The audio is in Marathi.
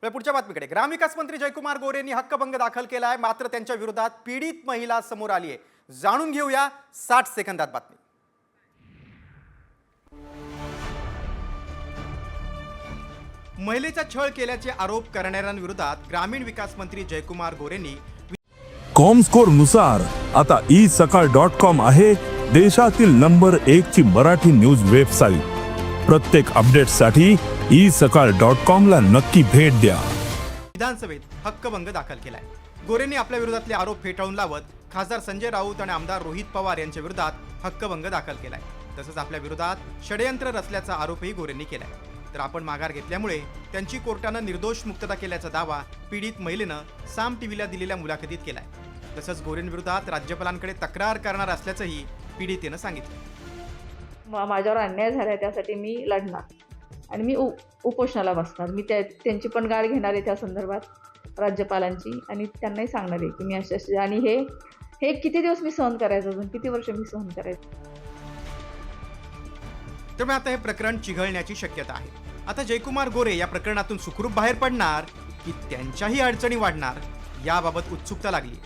पुढच्या बातमीकडे ग्रामविकास मंत्री जयकुमार गोरे यांनी हक्कभंग दाखल केला आहे, मात्र त्यांच्या विरोधात पीडित महिला समोर आली आहे। जाणून घेऊया 60 सेकंदात बातमी। महिलेचा छळ केल्याचे आरोप करणाऱ्यांविरोधात ग्रामीण विकास मंत्री जयकुमार गोरेंनी कॉमस्कोर नुसार आता isakal.com आहे देशातील नंबर 1 ची मराठी न्यूज वेबसाईट। प्रत्येक अपडेटसाठी isakal.com ला नक्की भेट द्या। विधानसभेत हक्कभंग दाखल केलाय। गोरेंनी आपल्या विरोधातले आरोप फेटाळून लावत खासदार संजय राऊत आणि आमदार रोहित पवार यांच्या विरोधात हक्कभंग दाखल केलाय। तसंच आपल्या विरोधात षडयंत्र रचल्याचा आरोपही गोरेंनी केलाय। तर आपण माघार घेतल्यामुळे त्यांची कोर्टानं निर्दोष मुक्तता केल्याचा दावा पीडित महिलेनं साम टीव्हीला दिलेल्या मुलाखतीत केलाय। तसंच गोरेंविरोधात राज्यपालांकडे तक्रार करणार असल्याचंही पीडितेनं सांगितलं। माझ्यावर अन्याय झालाय त्यासाठी मी लढणार आणि मी उपोषणाला बसणार। मी त्यांची पण गाड घेणार आहे त्या संदर्भात राज्यपालांची, आणि त्यांनाही सांगणार आहे की मी अशी आणि हे किती दिवस मी सहन करायचं, अजून किती वर्ष मी सहन करायचं। त्यामुळे आता हे प्रकरण चिघळण्याची शक्यता आहे। आता जयकुमार गोरे या प्रकरणातून सुखरूप बाहेर पडणार की त्यांच्याही अडचणी वाढणार याबाबत उत्सुकता लागली।